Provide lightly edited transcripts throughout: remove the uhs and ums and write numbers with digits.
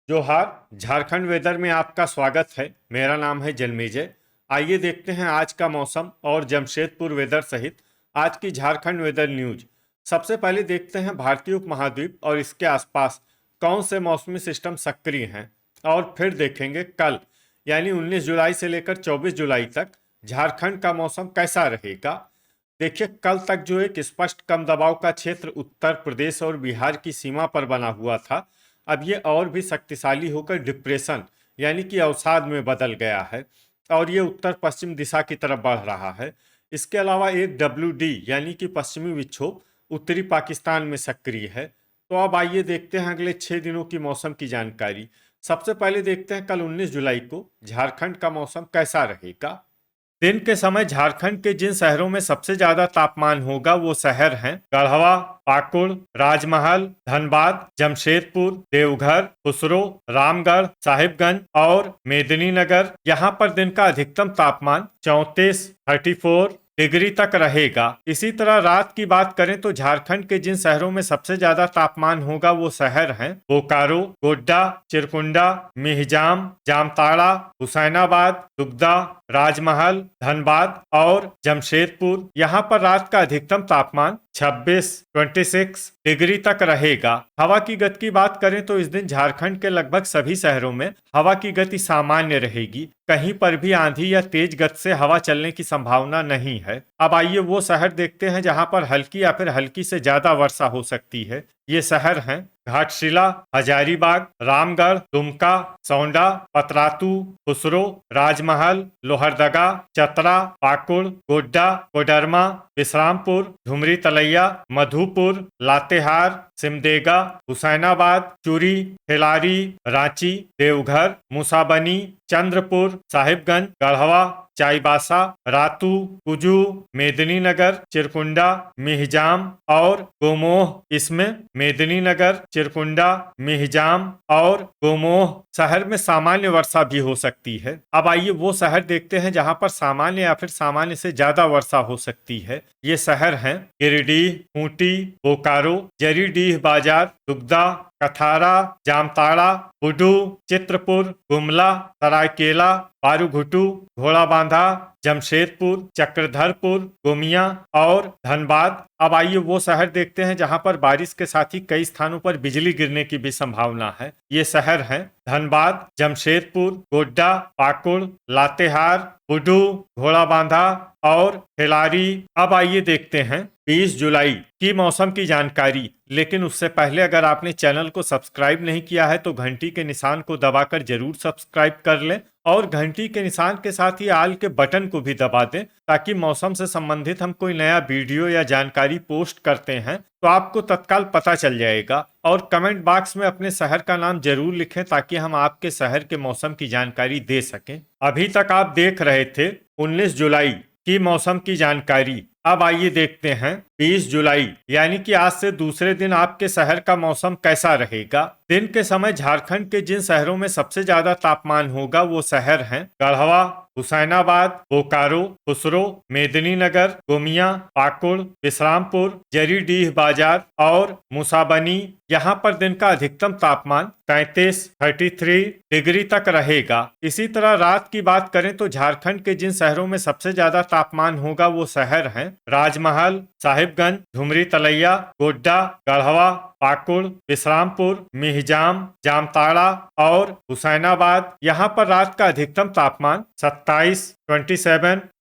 जोहार। झारखंड वेदर में आपका स्वागत है। मेरा नाम है जन्मेजय। आइए देखते हैं आज का मौसम और जमशेदपुर वेदर सहित आज की झारखंड वेदर न्यूज। सबसे पहले देखते हैं भारतीय उपमहाद्वीप और इसके आसपास कौन से मौसमी सिस्टम सक्रिय हैं, और फिर देखेंगे कल यानी 19 जुलाई से लेकर 24 जुलाई तक झारखंड का मौसम कैसा रहेगा। देखिए, कल तक जो एक स्पष्ट कम दबाव का क्षेत्र उत्तर प्रदेश और बिहार की सीमा पर बना हुआ था, अब ये और भी शक्तिशाली होकर डिप्रेशन यानी कि अवसाद में बदल गया है और ये उत्तर पश्चिम दिशा की तरफ बढ़ रहा है। इसके अलावा एक WD यानी कि पश्चिमी विक्षोभ उत्तरी पाकिस्तान में सक्रिय है। तो अब आइए देखते हैं अगले 6 दिनों की मौसम की जानकारी। सबसे पहले देखते हैं कल 19 जुलाई को झारखंड का मौसम कैसा रहेगा। दिन के समय झारखंड के जिन शहरों में सबसे ज्यादा तापमान होगा वो शहर हैं गढ़वा, पाकुड़, राजमहल, धनबाद, जमशेदपुर, देवघर, खुसरो, रामगढ़, साहिबगंज और मेदिनीनगर। यहाँ पर दिन का अधिकतम तापमान 34 डिग्री तक रहेगा। इसी तरह रात की बात करें तो झारखंड के जिन शहरों में सबसे ज्यादा तापमान होगा वो शहर हैं बोकारो, गोड्डा, चिरकुंडा, मिहिजाम, जामताड़ा, हुसैनाबाद, दुगदा, राजमहल, धनबाद और जमशेदपुर। यहाँ पर रात का अधिकतम तापमान 26 डिग्री तक रहेगा। हवा की गति की बात करें तो इस दिन झारखंड के लगभग सभी शहरों में हवा की गति सामान्य रहेगी। कहीं पर भी आंधी या तेज गति से हवा चलने की संभावना नहीं है। अब आइए वो शहर देखते हैं जहां पर हल्की या फिर हल्की से ज्यादा वर्षा हो सकती है। ये शहर हैं घाटशिला, हजारीबाग, रामगढ़, दुमका, सौंडा, पतरातू, खुसरो, राजमहल, लोहरदगा, चतरा, पाकुड़, गोड्डा, कोडरमा, विश्रामपुर, धुमरी तलैया, मधुपुर, लातेहार, सिमदेगा, हुसैनाबाद, चूरी, खिलारी, रांची, देवघर, मूसाबनी, चंद्रपुर, साहिबगंज, गढ़वा, चाईबासा, रातू, कुजू, मेदिनीनगर, चिरकुंडा, मिहिजाम और गोमोह। इसमें मेदिनीनगर, चिरकुंडा, मिहिजाम और गोमोह शहर में सामान्य वर्षा भी हो सकती है। अब आइए वो शहर देखते हैं जहां पर सामान्य या फिर सामान्य से ज्यादा वर्षा हो सकती है। ये शहर हैं गिरिडीह, खूंटी, बोकारो, जरीडीह बाजार, दुगदा, कथारा, जामताड़ा, बुडू, चित्रपुर, गुमला, सरायकेला, पारूघुटू, घोड़ाबांधा, जमशेदपुर, चक्रधरपुर, गोमिया और धनबाद। अब आइए वो शहर देखते हैं जहां पर बारिश के साथ ही कई स्थानों पर बिजली गिरने की भी संभावना है। ये शहर हैं धनबाद, जमशेदपुर, गोड्डा, पाकुड़, लातेहार, बुडू, घोड़ाबांधा और खिलारी। अब आइए देखते हैं 20 जुलाई की मौसम की जानकारी। लेकिन उससे पहले अगर आपने चैनल को सब्सक्राइब नहीं किया है तो घंटी के निशान को दबाकर जरूर सब्सक्राइब कर लें और घंटी के निशान के साथ ही आल के बटन को भी दबा दें, ताकि मौसम से संबंधित हम कोई नया वीडियो या जानकारी पोस्ट करते हैं तो आपको तत्काल पता चल जाएगा। और कमेंट बॉक्स में अपने शहर का नाम जरूर लिखें ताकि हम आपके शहर के मौसम की जानकारी दे सकें। अभी तक आप देख रहे थे 19 जुलाई की मौसम की जानकारी। अब आइए देखते हैं 20 जुलाई यानी कि आज से दूसरे दिन आपके शहर का मौसम कैसा रहेगा। दिन के समय झारखंड के जिन शहरों में सबसे ज्यादा तापमान होगा वो शहर हैं गढ़वा, हुसैनाबाद, बोकारो, खुसरो, मेदिनीनगर, गोमिया, पाकुड़, विश्रामपुर, जरीडीह बाजार और मूसाबनी। यहाँ पर दिन का अधिकतम तापमान 33 डिग्री तक रहेगा। इसी तरह रात की बात करें तो झारखंड के जिन शहरों में सबसे ज्यादा तापमान होगा वो शहर हैं राजमहल, साहिबगंज, धुमरी तलैया, गोड्डा, गढ़वा, पाकुड़, विश्रामपुर, मिहिजाम, जामताड़ा और हुसैनाबाद। यहाँ पर रात का अधिकतम तापमान 27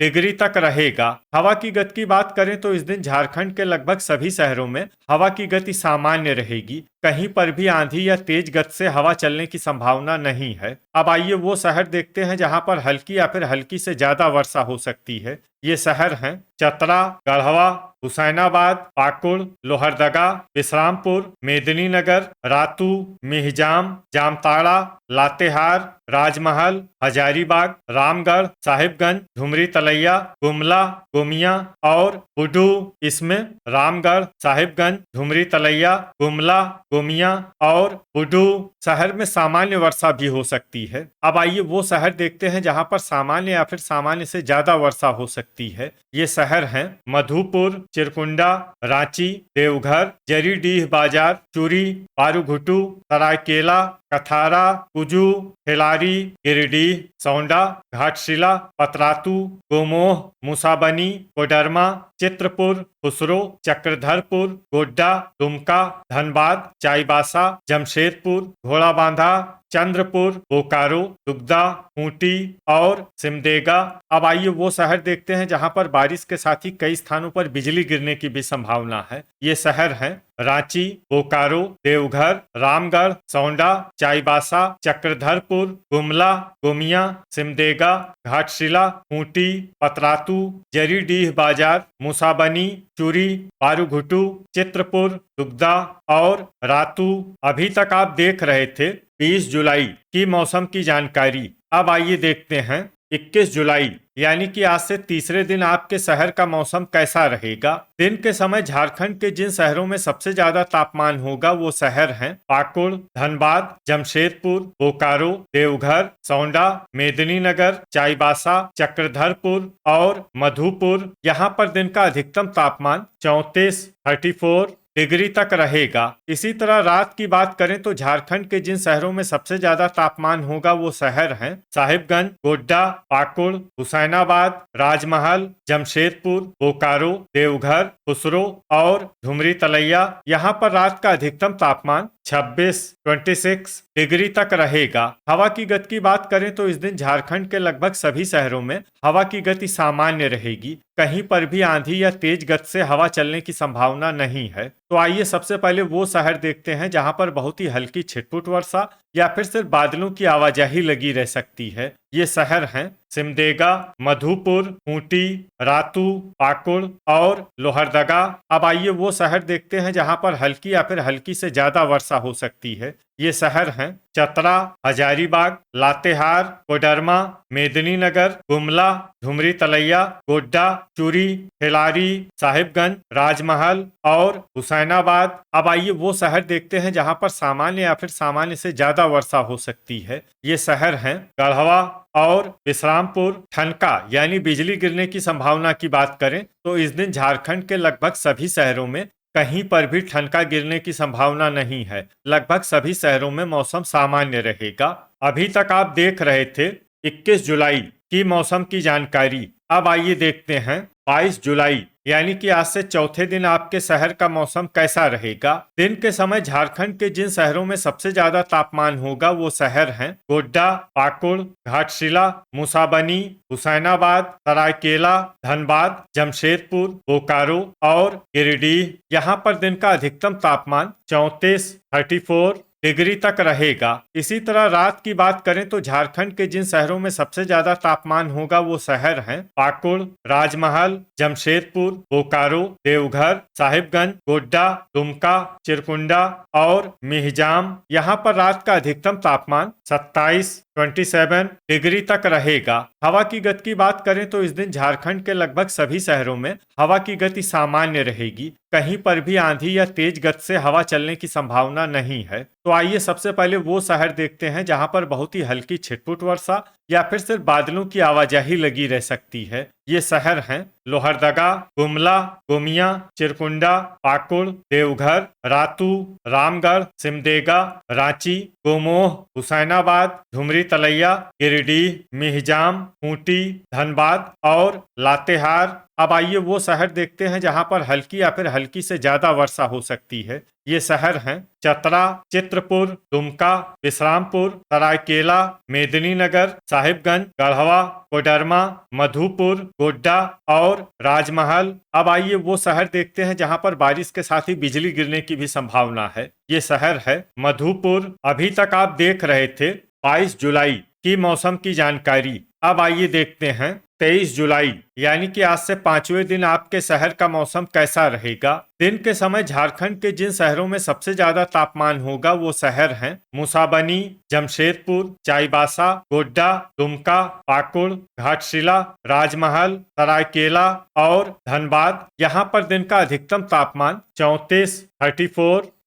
डिग्री तक रहेगा। हवा की गति की बात करें तो इस दिन झारखंड के लगभग सभी शहरों में हवा की गति सामान्य रहेगी। कहीं पर भी आंधी या तेज गति से हवा चलने की संभावना नहीं है। अब आइए वो शहर देखते हैं जहां पर हल्की या फिर हल्की से ज्यादा वर्षा हो सकती है। ये शहर हैं चतरा, गढ़वा, हुसैनाबाद, पाकुड़, लोहरदगा, विश्रामपुर, मेदिनीनगर, रातू, मिहिजाम, जामताड़ा, लातेहार, राजमहल, हजारीबाग, रामगढ़, साहिबगंज, धुमरी तलैया, गुमला, गोमिया और बुडू। इसमें रामगढ़, साहिबगंज, धुमरी तलैया, गुमला, गोमिया और बुडू शहर में सामान्य वर्षा भी हो सकती है। अब आइए वो शहर देखते हैं जहां पर सामान्य या फिर सामान्य से ज्यादा वर्षा हो सकती है। ये शहर हैं मधुपुर, चिरकुंडा, रांची, देवघर, जरीडीह बाजार बाजार, चूरी, पारूघुटू, सरायकेला, कथारा, कुजू, खिलारी, गिरिडीह, सौंडा, घाटशिला, पतरातू, गोमोह, मुसाबनी, कोडरमा, चित्रपुर, खुसरो, चक्रधरपुर, गोड्डा, दुमका, धनबाद, चाईबासा, जमशेदपुर, घोड़ाबांधा, चंद्रपुर, बोकारो, दुगदा, खूंटी और सिमडेगा। अब आइए वो शहर देखते हैं जहां पर बारिश के साथ ही कई स्थानों पर बिजली गिरने की भी संभावना है। ये शहर हैं रांची, बोकारो, देवघर, रामगढ़, सौंडा, चाईबासा, चक्रधरपुर, गुमला, गोमिया, सिमडेगा, घाटशिला, खूंटी, पतरातू, जरीडीह बाजार, मुसाबनी, चूरी, पारूघुटू, चित्रपुर, दुगदा और रातू। अभी तक आप देख रहे थे 20 जुलाई की मौसम की जानकारी। अब आइए देखते हैं 21 जुलाई यानी कि आज से तीसरे दिन आपके शहर का मौसम कैसा रहेगा। दिन के समय झारखंड के जिन शहरों में सबसे ज्यादा तापमान होगा वो शहर हैं पाकुड़, धनबाद, जमशेदपुर, बोकारो, देवघर, सौंडा, मेदिनीनगर, चाईबासा, चक्रधरपुर और मधुपुर। यहाँ पर दिन का अधिकतम तापमान 34 डिग्री तक रहेगा। इसी तरह रात की बात करें तो झारखंड के जिन शहरों में सबसे ज्यादा तापमान होगा वो शहर हैं साहिबगंज, गोड्डा, पाकुड़, हुसैनाबाद, राजमहल, जमशेदपुर, बोकारो, देवघर, खुसरो और धुमरी तलैया। यहाँ पर रात का अधिकतम तापमान 26 डिग्री तक रहेगा। हवा की गति की बात करें तो इस दिन झारखंड के लगभग सभी शहरों में हवा की गति सामान्य रहेगी। कहीं पर भी आंधी या तेज गति से हवा चलने की संभावना नहीं है। तो आइए सबसे पहले वो शहर देखते हैं जहां पर बहुत ही हल्की छिटपुट वर्षा या फिर सिर्फ बादलों की आवाजाही लगी रह सकती है। ये शहर हैं सिमडेगा, मधुपुर, खूंटी, रातू, पाकुड़ और लोहरदगा। अब आइए वो शहर देखते हैं जहां पर हल्की या फिर हल्की से ज्यादा वर्षा हो सकती है। ये शहर हैं चतरा, हजारीबाग, लातेहार, कोडरमा, मेदिनीनगर, गुमला, धुमरी तलैया, गोड्डा, चूरी, खिलारी, साहिबगंज, राजमहल और हुसैनाबाद। अब आइए वो शहर देखते हैं जहां पर सामान्य या फिर सामान्य से ज्यादा वर्षा हो सकती है। ये शहर हैं गढ़वा और विश्रामपुर। ठनका यानी बिजली गिरने की संभावना की बात करें तो इस दिन झारखंड के लगभग सभी शहरों में कहीं पर भी ठनका गिरने की संभावना नहीं है। लगभग सभी शहरों में मौसम सामान्य रहेगा। अभी तक आप देख रहे थे 21 जुलाई की मौसम की जानकारी। अब आइए देखते हैं 22 जुलाई यानी कि आज से चौथे दिन आपके शहर का मौसम कैसा रहेगा। दिन के समय झारखंड के जिन शहरों में सबसे ज्यादा तापमान होगा वो शहर हैं गोड्डा, पाकुड़, घाटशिला, मुसाबनी, हुसैनाबाद, सरायकेला, धनबाद, जमशेदपुर, बोकारो और गिरिडीह। यहाँ पर दिन का अधिकतम तापमान 34 डिग्री तक रहेगा। इसी तरह रात की बात करें तो झारखंड के जिन शहरों में सबसे ज्यादा तापमान होगा वो शहर हैं पाकुड़, राजमहल, जमशेदपुर, बोकारो, देवघर, साहिबगंज, गोड्डा, दुमका, चिरकुंडा और मिहिजाम। यहाँ पर रात का अधिकतम तापमान 27 डिग्री तक रहेगा। हवा की गति की बात करें तो इस दिन झारखंड के लगभग सभी शहरों में हवा की गति सामान्य रहेगी। कहीं पर भी आंधी या तेज गति से हवा चलने की संभावना नहीं है। तो आइए सबसे पहले वो शहर देखते हैं जहां पर बहुत ही हल्की छिटपुट वर्षा या फिर सिर्फ बादलों की आवाजाही लगी रह सकती है। ये शहर हैं लोहरदगा, गुमला, गोमिया, चिरकुंडा, पाकुड़, देवघर, रातू, रामगढ़, सिमडेगा, रांची, गोमोह, हुसैनाबाद, धुमरी तलैया, गिरिडीह, मिहिजाम, खूंटी, धनबाद और लातेहार। अब आइए वो शहर देखते हैं जहां पर हल्की या फिर हल्की से ज्यादा वर्षा हो सकती है। ये शहर हैं चतरा, चित्रपुर, दुमका, विश्रामपुर, सरायकेला, मेदिनीनगर, साहिबगंज, गढ़वा, कोडरमा, मधुपुर, गोड्डा और राजमहल। अब आइए वो शहर देखते हैं जहां पर बारिश के साथ ही बिजली गिरने की भी संभावना है। ये शहर है मधुपुर। अभी तक आप देख रहे थे 22 जुलाई की मौसम की जानकारी। अब आइए देखते हैं 23 जुलाई यानी कि आज से पांचवें दिन आपके शहर का मौसम कैसा रहेगा। दिन के समय झारखंड के जिन शहरों में सबसे ज्यादा तापमान होगा वो शहर हैं मुसाबनी, जमशेदपुर, चाईबासा, गोड्डा, दुमका, पाकुड़, घाटशिला, राजमहल, सरायकेला और धनबाद। यहाँ पर दिन का अधिकतम तापमान 34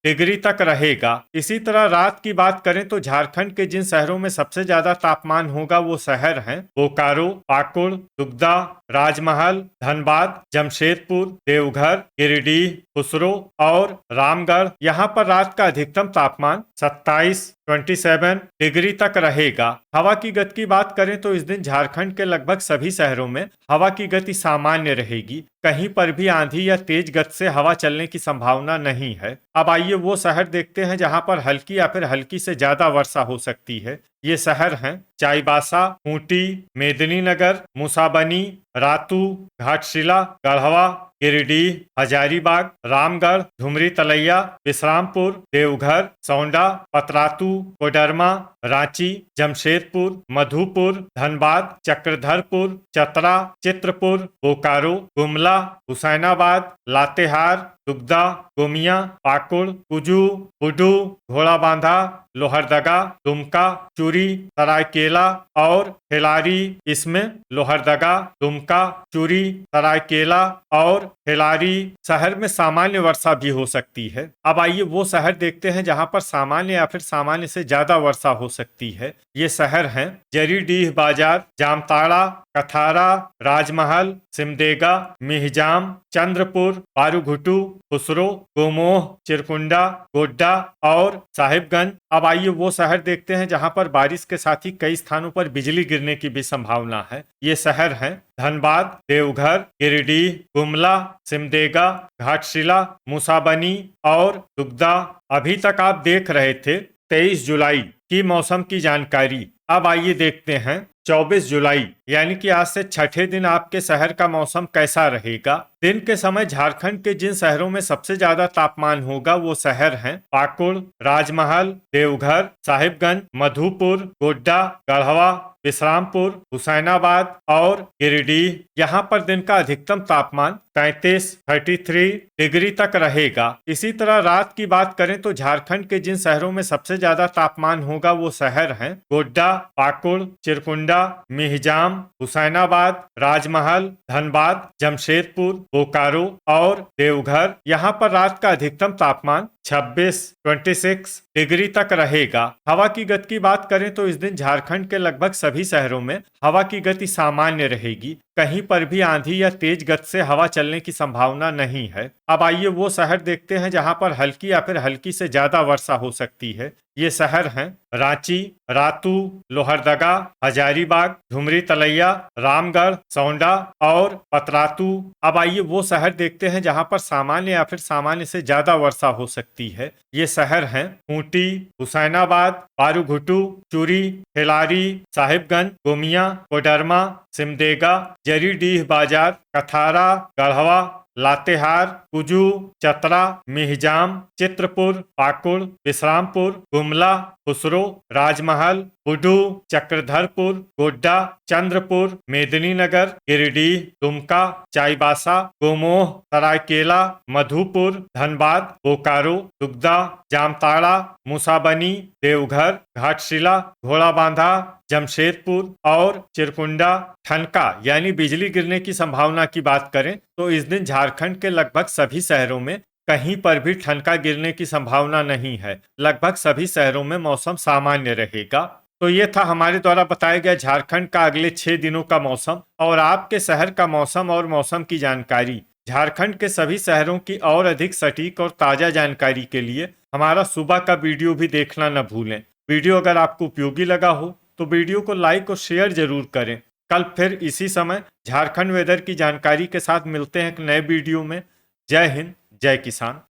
डिग्री तक रहेगा। इसी तरह रात की बात करें तो झारखंड के जिन शहरों में सबसे ज्यादा तापमान होगा वो शहर हैं बोकारो, पाकुड़, दुगदा, राजमहल, धनबाद, जमशेदपुर, देवघर, गिरिडीह, खुसरो और रामगढ़। यहाँ पर रात का अधिकतम तापमान 27 डिग्री तक रहेगा। हवा की गति की बात करें तो इस दिन झारखंड के लगभग सभी शहरों में हवा की गति सामान्य रहेगी। कहीं पर भी आंधी या तेज गति से हवा चलने की संभावना नहीं है। अब आइए वो शहर देखते हैं जहां पर हल्की या फिर हल्की से ज्यादा वर्षा हो सकती है। ये शहर हैं चाईबासा, खूंटी, मेदिनीनगर, मुसाबनी, रातू, घाटशिला, गढ़वा, गिरिडीह, हजारीबाग, रामगढ़, धुमरी तलैया, विश्रामपुर, देवघर, सौंडा, पतरातू, कोडरमा, रांची, जमशेदपुर, मधुपुर, धनबाद, चक्रधरपुर, चतरा, चित्रपुर, बोकारो, गुमला, हुसैनाबाद, लातेहार, दुगदा, गोमिया, पाकुड़, कुजू, बुडू, घोड़ाबांधा, लोहरदगा, दुमका, चूरी, सरायकेला और खिलारी। इसमें लोहरदगा, दुमका, चूरी, सरायकेला और खिलारी शहर में सामान्य वर्षा भी हो सकती है। अब आइए वो शहर देखते हैं जहां पर सामान्य या फिर सामान्य से ज्यादा वर्षा हो सकती है। ये शहर हैं जरीडीह बाजार, जामताड़ा, कथारा, राजमहल, सिमडेगा, मिहिजाम, चंद्रपुर, बारूघुटू, खुसरो, गोमोह, चिरकुंडा, गोड्डा और साहिबगंज। अब आइए वो शहर देखते हैं जहां पर बारिश के साथ ही कई स्थानों पर बिजली गिरने की भी संभावना है। ये शहर हैं धनबाद, देवघर, गिरिडीह, गुमला, सिमडेगा, घाटशिला, मुसाबनी और दुगदा। अभी तक आप देख रहे थे 23 जुलाई की मौसम की जानकारी। अब आइए देखते हैं 24 जुलाई यानी कि आज से छठे दिन आपके शहर का मौसम कैसा रहेगा। दिन के समय झारखंड के जिन शहरों में सबसे ज्यादा तापमान होगा वो शहर हैं पाकुड़, राजमहल, देवघर, साहिबगंज, मधुपुर, गोड्डा, गढ़वा, विश्रामपुर, हुसैनाबाद और गिरिडीह। यहाँ पर दिन का अधिकतम तापमान 33 डिग्री तक रहेगा। इसी तरह रात की बात करें तो झारखंड के जिन शहरों में सबसे ज्यादा तापमान होगा वो शहर हैं गोड्डा, पाकुड़, चिरकुंडा, मिहिजाम, हुसैनाबाद, राजमहल, धनबाद, जमशेदपुर, बोकारो और देवघर। यहाँ पर रात का अधिकतम तापमान 26 डिग्री तक रहेगा। हवा की गति की बात करें तो इस दिन झारखंड के लगभग सभी शहरों में हवा की गति सामान्य रहेगी। कहीं पर भी आंधी या तेज गति से हवा चलने की संभावना नहीं है। अब आइए वो शहर देखते हैं जहां पर हल्की या फिर हल्की से ज्यादा वर्षा हो सकती है। ये शहर हैं रांची, रातू, लोहरदगा, हजारीबाग, धुमरी तलैया, रामगढ़, सौंडा और पतरातू। अब आइए वो शहर देखते हैं जहां पर सामान्य या फिर सामान्य से ज्यादा वर्षा हो सकती है। ये शहर हैं खूंटी, हुसैनाबाद, बारूघुटू, चूरी, खिलारी, साहिबगंज, गोमिया, कोडरमा, सिमडेगा, जरीडीह बाजार, कथारा, गढ़वा, लातेहार, कुजू, चतरा, मिहिजाम, चित्रपुर, पाकुड़, विश्रामपुर, गुमला, खुसरो, राजमहल, बुडू, चक्रधरपुर, गोड्डा, चंद्रपुर, मेदिनीनगर, गिरिडीह, दुमका, चाईबासा, गोमोह, सरायकेला, मधुपुर, धनबाद, बोकारो, दुगदा, जामताड़ा, मुसाबनी, देवघर, घाटशिला, घोड़ाबांधा, जमशेदपुर और चिरकुंडा। ठनका यानी बिजली गिरने की संभावना की बात करें तो इस दिन झारखंड के लगभग सभी शहरों में कहीं पर भी ठनका गिरने की संभावना नहीं है। लगभग सभी शहरों में मौसम सामान्य रहेगा। तो ये था हमारे द्वारा बताया गया झारखंड का अगले 6 दिनों का मौसम और आपके शहर का मौसम और मौसम की जानकारी। झारखंड के सभी शहरों की और अधिक सटीक और ताजा जानकारी के लिए हमारा सुबह का वीडियो भी देखना न भूलें। वीडियो अगर आपको उपयोगी लगा हो तो वीडियो को लाइक और शेयर जरूर करें। कल फिर इसी समय झारखंड वेदर की जानकारी के साथ मिलते हैं एक नए वीडियो में। जय हिंद, जय किसान।